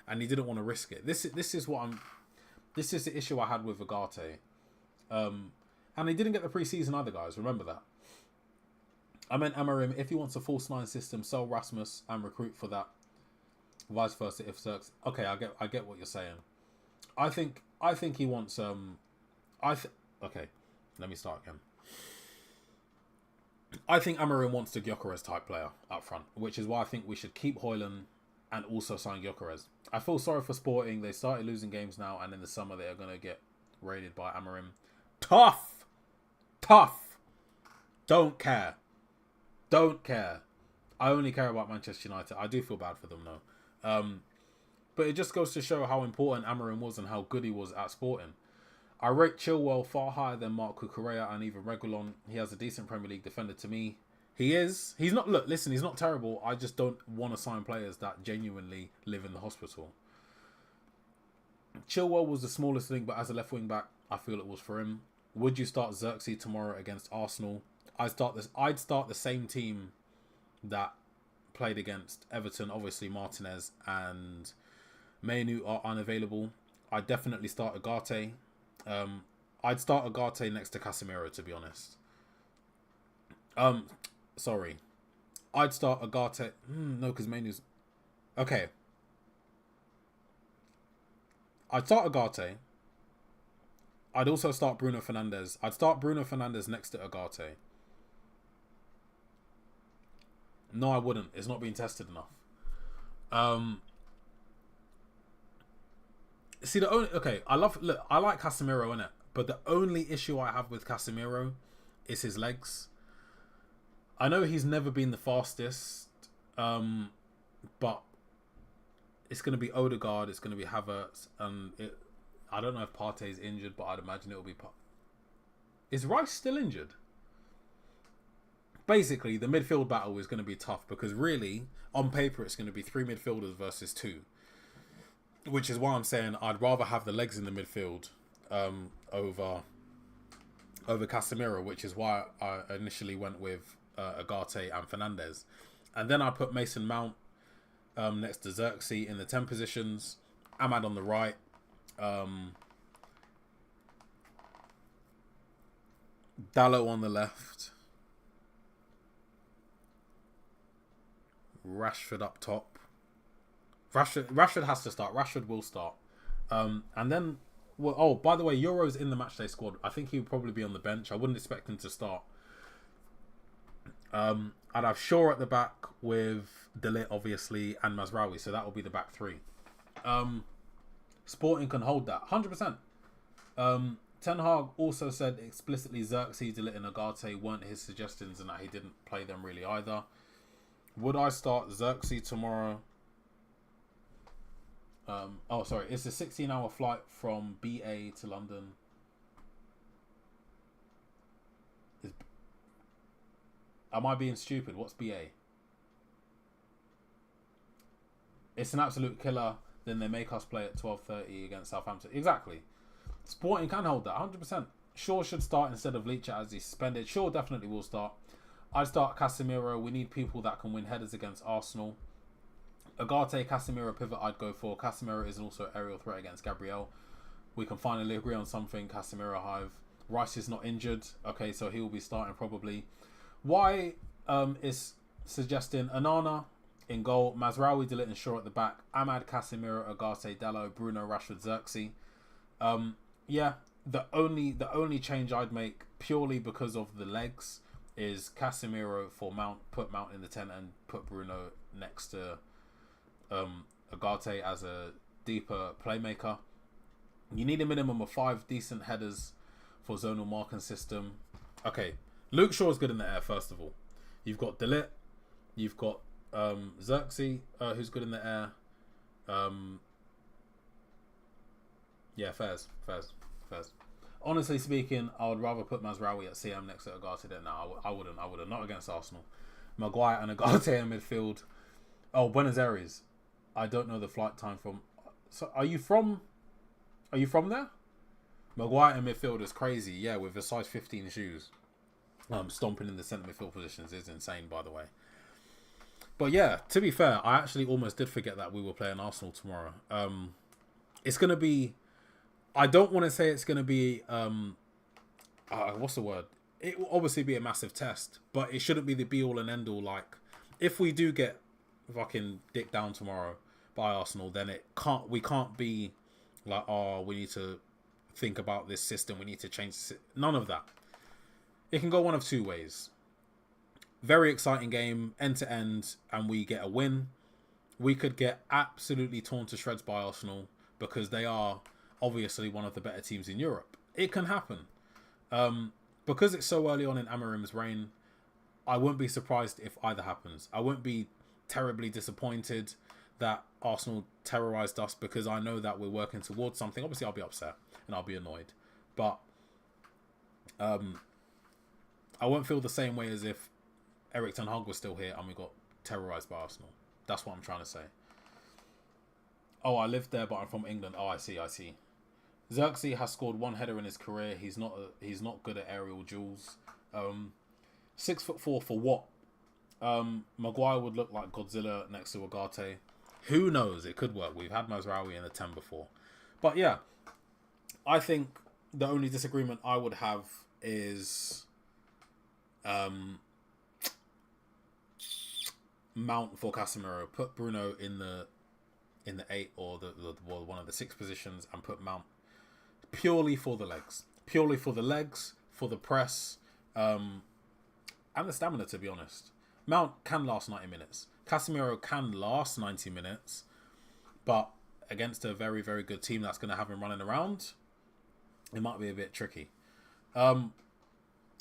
and he didn't want to risk it. This is the issue I had with Ugarte. And he didn't get the preseason either, guys. Remember that. I meant Amorim, if he wants a false 9 system, sell Rasmus and recruit for that. Vice versa if Zerx. Okay, I get what you're saying. I think he wants okay, let me start again. I think Amorim wants the GYOKERES type player up front, which is why I think we should keep Højlund and also sign GYOKERES. I feel sorry for Sporting. They started losing games now, and in the summer they are going to get raided by Amorim. Tough. Don't care. I only care about Manchester United. I do feel bad for them though. But it just goes to show how important Amorim was and how good he was at Sporting. I rate Chilwell far higher than Marc Cucurella and even Reguilon. He has a decent Premier League defender to me. He's not, listen, he's not terrible. I just don't want to sign players that genuinely live in the hospital. Chilwell was the smallest link, but as a left wing back, I feel it was for him. Would you start Xerxes tomorrow against Arsenal? I'd start the same team that played against Everton. Obviously, Martinez and Mainu are unavailable. I'd definitely start Ugarte. I'd start Ugarte next to Casemiro, to be honest. Sorry. I'd start Ugarte. No, because Mainu's... Okay. I'd start Ugarte. I'd also start Bruno Fernandes. I'd start Bruno Fernandes next to Ugarte. No, I wouldn't. It's not being tested enough. See, I like Casemiro, innit? But the only issue I have with Casemiro is his legs. I know he's never been the fastest, but it's going to be Odegaard, it's going to be Havertz, and I don't know if Partey's injured, but I'd imagine it'll be. Is Rice still injured? Basically, the midfield battle is going to be tough because really, on paper, it's going to be 3 midfielders versus 2. Which is why I'm saying I'd rather have the legs in the midfield over Casemiro, which is why I initially went with Agate and Fernandez. And then I put Mason Mount next to Xerxes in the 10 positions. Ahmad on the right. Dalot on the left. Rashford up top. Rashford has to start. Rashford will start. And then, well, oh, by the way, Euro's in the matchday squad. I think he would probably be on the bench. I wouldn't expect him to start. I'd have Shaw at the back with De Ligt, obviously, and Mazraoui. So that will be the back 3. Sporting can hold that 100%. Ten Hag also said explicitly Xerxes, De Ligt, and Agate weren't his suggestions and that he didn't play them really either. Would I start Xerxes tomorrow? Oh, sorry. It's a 16-hour flight from BA to London. Am I being stupid? What's BA? It's an absolute killer. Then they make us play at 12:30 against Southampton. Exactly. Sporting can hold that 100%. Shaw should start instead of Leach as he's suspended. Shaw definitely will start. I'd start Casemiro. We need people that can win headers against Arsenal. Agate, Casemiro pivot I'd go for. Casemiro is also aerial threat against Gabriel. We can finally agree on something. Casemiro Hive. Rice is not injured. Okay, so he will be starting probably. Why is suggesting Onana in goal, Mazraoui, De Ligt and Shaw at the back, Ahmad, Casemiro, Agate, Dalot, Bruno, Rashford, Xerxes. Yeah, the only change I'd make purely because of the legs is Casemiro for Mount, put Mount in the 10 and put Bruno next to Agate as a deeper playmaker. You need a minimum of 5 decent headers for zonal marking system. Okay, Luke Shaw is good in the air, first of all. You've got De Ligt, you've got Xerxes, who's good in the air. Yeah, fairs. Honestly speaking, I would rather put Mazraoui at CM next to Agate than no, I wouldn't. Not against Arsenal. Maguire and Agate in midfield. Oh, Buenos Aires. I don't know the flight time from. So, are you from there? Maguire in midfield is crazy. Yeah, with a size 15 shoes. Stomping in the centre midfield positions is insane, by the way. But yeah, to be fair, I actually almost did forget that we were playing Arsenal tomorrow. It's going to be... I don't want to say it's going to be... what's the word? It will obviously be a massive test, but it shouldn't be the be-all and end-all. Like, if we do get fucking dicked down tomorrow by Arsenal, then we can't be like, oh, we need to think about this system. We need to change none of that. It can go one of 2 ways. Very exciting game, end to end, and we get a win. We could get absolutely torn to shreds by Arsenal because they are obviously one of the better teams in Europe. It can happen. Because it's so early on in Amarim's reign, I wouldn't be surprised if either happens. I won't be terribly disappointed that Arsenal terrorised us because I know that we're working towards something. Obviously, I'll be upset and I'll be annoyed. But I won't feel the same way as if Erik ten Hag was still here and we got terrorised by Arsenal. That's what I'm trying to say. Oh, I lived there, but I'm from England. Oh, I see. Xerxes has scored 1 header in his career. He's not good at aerial duels. 6'4" for what? Maguire would look like Godzilla next to Agate. Who knows? It could work. We've had Mazraoui in the 10 before. But yeah, I think the only disagreement I would have is Mount for Casemiro. Put Bruno in the 8 or the one of the 6 positions and put Mount purely for the legs. Purely for the legs, for the press, and the stamina, to be honest. Mount can last 90 minutes. Casemiro can last 90 minutes, but against a very, very good team that's going to have him running around, it might be a bit tricky.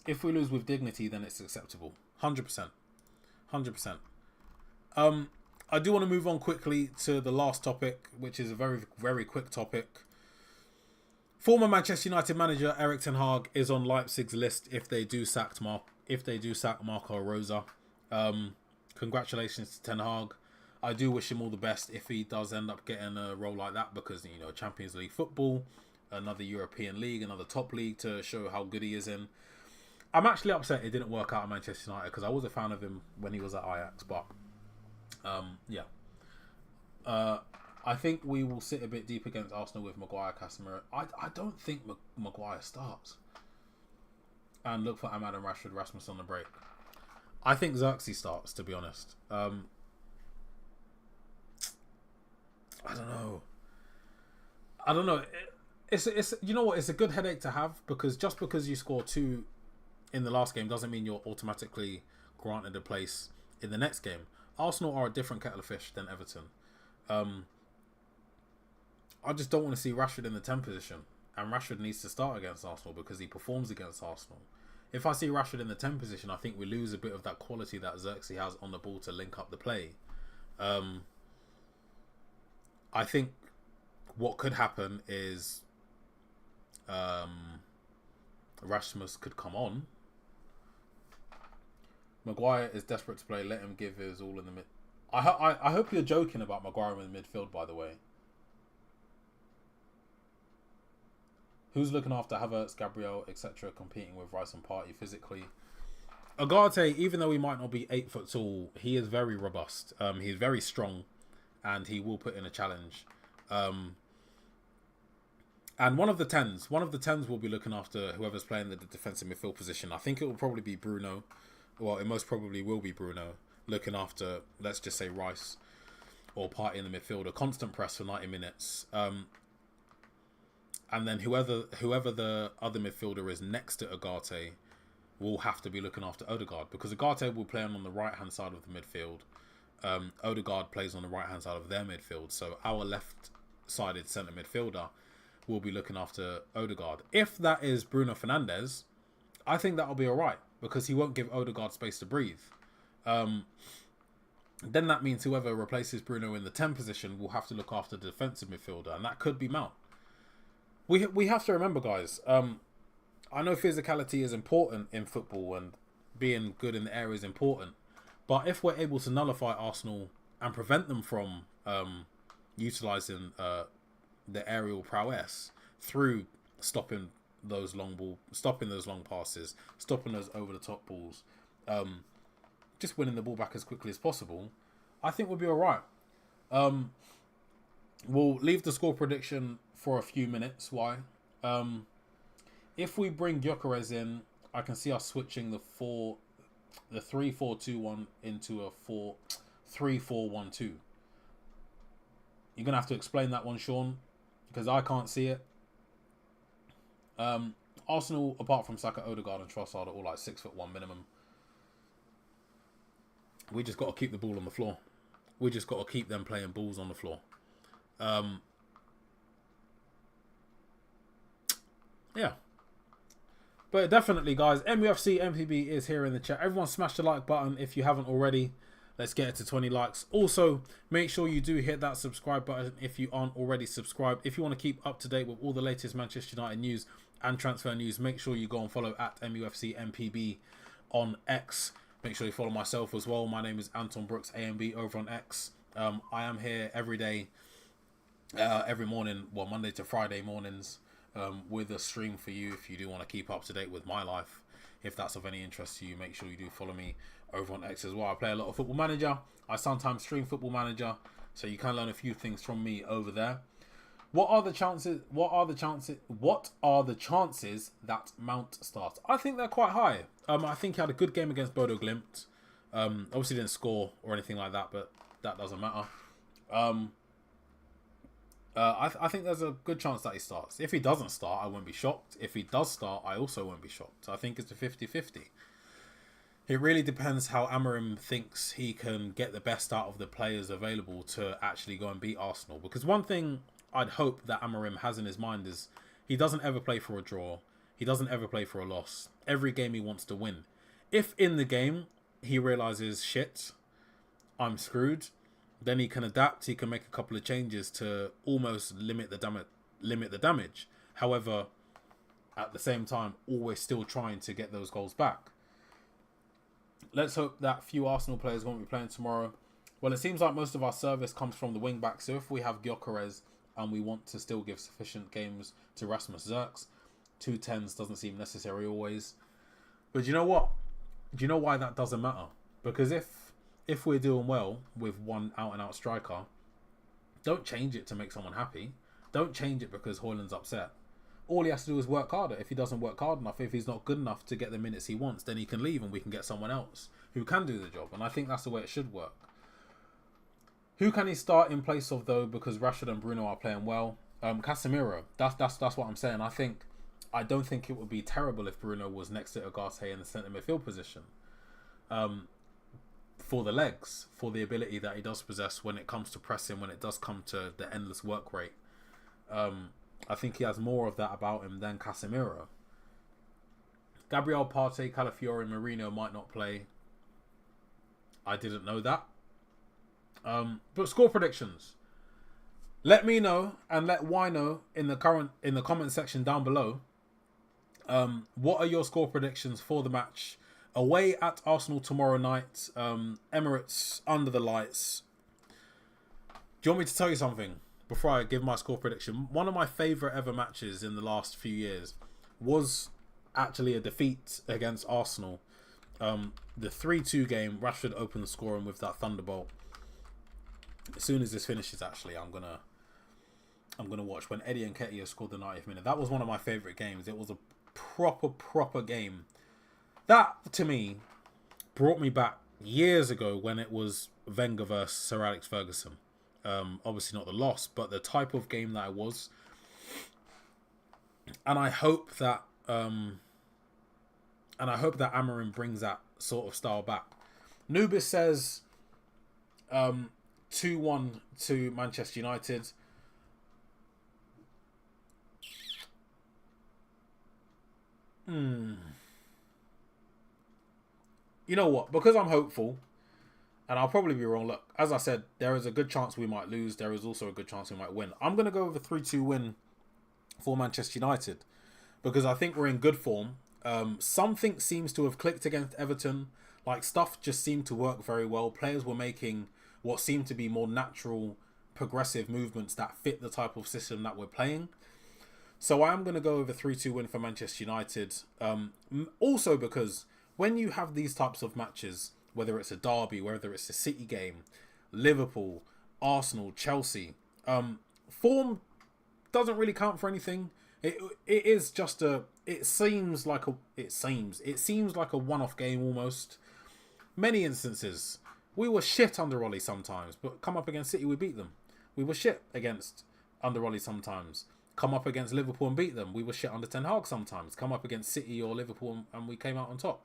If we lose with dignity, then it's acceptable. 100%. 100%. I do want to move on quickly to the last topic, which is a very, very quick topic. Former Manchester United manager Erik ten Hag is on Leipzig's list if they do sack Marco Rosa. Congratulations to Ten Hag. I do wish him all the best if he does end up getting a role like that, because, you know, Champions League football, another European league, another top league to show how good he is in. I'm actually upset it didn't work out at Manchester United, because I was a fan of him when he was at Ajax. But yeah, I think we will sit a bit deep against Arsenal with Maguire, Casemiro. I don't think Maguire starts, and look for Ahmad and Rasmus on the break. I think Xerxes starts, to be honest. I don't know. It's you know what? It's a good headache to have, because just because you score 2 in the last game doesn't mean you're automatically granted a place in the next game. Arsenal are a different kettle of fish than Everton. I just don't want to see Rashford in the 10 position, and Rashford needs to start against Arsenal because he performs against Arsenal. If I see Rashford in the 10 position, I think we lose a bit of that quality that Xerxes has on the ball to link up the play. I think what could happen is Rasmus could come on. Maguire is desperate to play. Let him give his all in the mid. I hope you're joking about Maguire in the midfield, by the way. Who's looking after Havertz, Gabriel, etc., competing with Rice and Partey physically? Ugarte, even though he might not be 8 foot tall, he is very robust. He's very strong, and he will put in a challenge. And one of the tens will be looking after whoever's playing the defensive midfield position. I think it will probably be Bruno. Well, it most probably will be Bruno looking after, let's just say, Rice or Partey in the midfield. A constant press for 90 minutes. And then whoever the other midfielder is next to Ugarte will have to be looking after Odegaard, because Ugarte will play on the right-hand side of the midfield. Odegaard plays on the right-hand side of their midfield. So our left-sided centre midfielder will be looking after Odegaard. If that is Bruno Fernandes, I think that'll be all right, because he won't give Odegaard space to breathe. Then that means whoever replaces Bruno in the 10 position will have to look after the defensive midfielder, and that could be Mount. We have to remember, guys, I know physicality is important in football and being good in the area is important, but if we're able to nullify Arsenal and prevent them from utilising the aerial prowess through stopping those long passes, stopping those over-the-top balls, just winning the ball back as quickly as possible, I think we'll be all right. We'll leave the score prediction for a few minutes. Why? If we bring GYOKERES in, I can see us switching the 3-4-2-1 into a 4-3-4-1-2. You're gonna have to explain that one, Sean, because I can't see it. Arsenal, apart from Saka, Odegaard and Trossard, are all like 6'1" minimum. We just got to keep the ball on the floor. We just got to keep them playing balls on the floor. Yeah. But definitely, guys, MUFC MPB is here in the chat. Everyone smash the like button if you haven't already. Let's get it to 20 likes. Also, make sure you do hit that subscribe button if you aren't already subscribed. If you want to keep up to date with all the latest Manchester United news and transfer news, make sure you go and follow at MUFC MPB on X. Make sure you follow myself as well. My name is Anton Brooks AMB over on X. I am here every day, every morning, well, Monday to Friday mornings, with a stream for you if you do want to keep up to date with my life. If that's of any interest to you, make sure you do follow me over on X as well. I play a lot of Football Manager. I sometimes stream Football Manager, so you can learn a few things from me over there. What are the chances that Mount starts? I think they're quite high. I think he had a good game against Bodo Glimt. Obviously didn't score or anything like that, but that doesn't matter. I think there's a good chance that he starts. If he doesn't start, I won't be shocked. If he does start, I also won't be shocked. I think it's a 50-50. It really depends how Amorim thinks he can get the best out of the players available to actually go and beat Arsenal. Because one thing I'd hope that Amorim has in his mind is he doesn't ever play for a draw. He doesn't ever play for a loss. Every game he wants to win. If in the game he realises, shit, I'm screwed, then he can adapt. He can make a couple of changes to almost limit the damage. However, at the same time, always still trying to get those goals back. Let's hope that few Arsenal players won't be playing tomorrow. Well, it seems like most of our service comes from the wing back. So if we have GYOKERES and we want to still give sufficient games to Rasmus Zerks, 2 10s doesn't seem necessary always. But do you know what? Do you know why that doesn't matter? Because if we're doing well with one out-and-out striker, don't change it to make someone happy. Don't change it because Højlund's upset. All he has to do is work harder. If he doesn't work hard enough, if he's not good enough to get the minutes he wants, then he can leave and we can get someone else who can do the job. And I think that's the way it should work. Who can he start in place of, though, because Rashford and Bruno are playing well? Casemiro. That's what I'm saying. I don't think it would be terrible if Bruno was next to Ugarte in the centre midfield position. For the legs, for the ability that he does possess when it comes to pressing, when it does come to the endless work rate. I think he has more of that about him than Casemiro. Gabriel, Partey, Calafiori and Mourinho might not play. I didn't know that. But score predictions. Let me know and let Y know in the comment section down below. What are your score predictions for the match away at Arsenal tomorrow night? Emirates under the lights. Do you want me to tell you something before I give my score prediction? One of my favourite ever matches in the last few years was actually a defeat against Arsenal. The 3-2 game, Rashford opened the scoring with that thunderbolt. As soon as this finishes, actually, I'm gonna watch when Eddie Nketiah scored the 90th minute. That was one of my favourite games. It was a proper game. That, to me, brought me back years ago when it was Wenger versus Sir Alex Ferguson. Obviously not the loss, but the type of game that it was. And I hope that Amorim brings that sort of style back. Nubis says 2-1 to Manchester United. You know what? Because I'm hopeful, and I'll probably be wrong. Look, as I said, there is a good chance we might lose. There is also a good chance we might win. I'm going to go with a 3-2 win for Manchester United because I think we're in good form. Something seems to have clicked against Everton. Like, stuff just seemed to work very well. Players were making what seemed to be more natural, progressive movements that fit the type of system that we're playing. So I am going to go with a 3-2 win for Manchester United. Also because when you have these types of matches, whether it's a derby, whether it's a City game, Liverpool, Arsenal, Chelsea, form doesn't really count for anything. It is just it seems like a one-off game almost. Many instances we were shit under Ollie sometimes, but come up against City we beat them. We were shit under Ollie sometimes. Come up against Liverpool and beat them. We were shit under Ten Hag sometimes. Come up against City or Liverpool and we came out on top.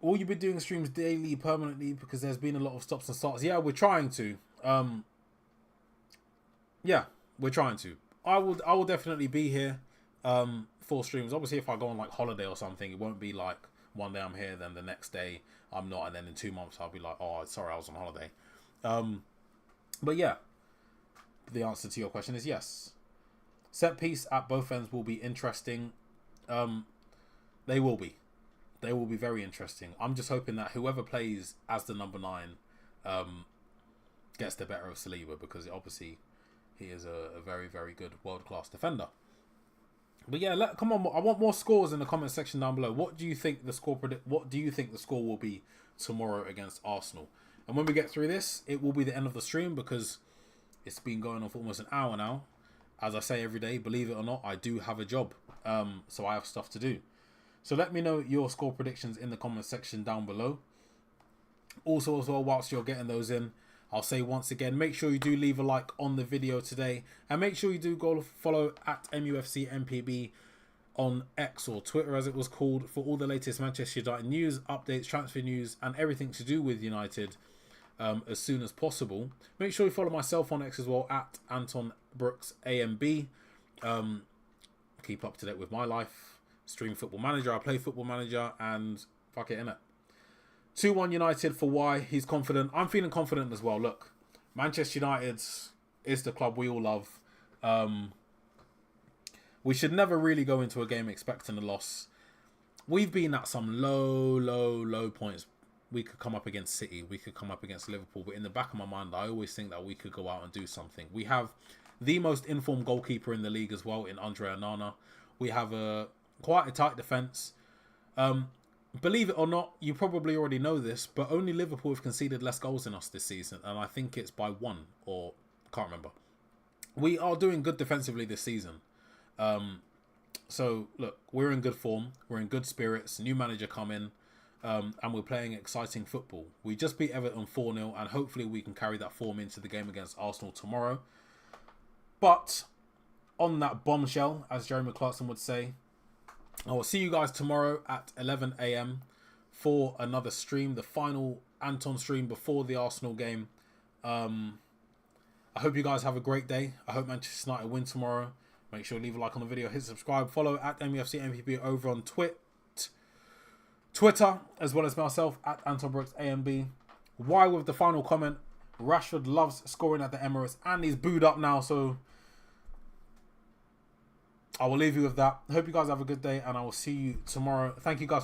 Will you be doing streams daily, permanently? Because there's been a lot of stops and starts. Yeah, we're trying to. Yeah, we're trying to. I will definitely be here for streams. Obviously, if I go on like holiday or something, it won't be like one day I'm here, then the next day I'm not, and then in 2 months I'll be like, oh, sorry, I was on holiday. But yeah, the answer to your question is yes. Set piece at both ends will be interesting. They will be. They will be very interesting. I'm just hoping that whoever plays as the number 9 gets the better of Saliba, because obviously he is a very, very good world-class defender. But yeah, come on. I want more scores in the comment section down below. What do you think the score will be tomorrow against Arsenal? And when we get through this, it will be the end of the stream because it's been going on for almost an hour now. As I say every day, believe it or not, I do have a job. So I have stuff to do. So let me know your score predictions in the comment section down below. Also, as well, whilst you're getting those in, I'll say once again, make sure you do leave a like on the video today. And make sure you do go follow at MUFCMPB on X, or Twitter as it was called, for all the latest Manchester United news, updates, transfer news, and everything to do with United as soon as possible. Make sure you follow myself on X as well, at Anton Brooks AMB. Keep up to date with my life. Stream Football Manager, I play Football Manager, and fuck it, innit? 2-1 United for Y. He's confident. I'm feeling confident as well. Look, Manchester United is the club we all love. We should never really go into a game expecting a loss. We've been at some low points. We could come up against City. We could come up against Liverpool. But in the back of my mind, I always think that we could go out and do something. We have the most informed goalkeeper in the league as well in Andre Onana. We have quite a tight defence. Believe it or not, you probably already know this, but only Liverpool have conceded less goals than us this season. And I think it's by 1, or can't remember. We are doing good defensively this season. So, look, we're in good form. We're in good spirits. New manager coming. And we're playing exciting football. We just beat Everton 4-0, and hopefully we can carry that form into the game against Arsenal tomorrow. But on that bombshell, as Jeremy Clarkson would say, I will see you guys tomorrow at 11 a.m. for another stream, the final Anton stream before the Arsenal game. I hope you guys have a great day. I hope Manchester United win tomorrow. Make sure to leave a like on the video, hit subscribe, follow at MUFCMPB over on Twitter, as well as myself at Anton Brooks AMB. Why with the final comment, Rashford loves scoring at the Emirates and he's booed up now, so I will leave you with that. Hope you guys have a good day and I will see you tomorrow. Thank you guys for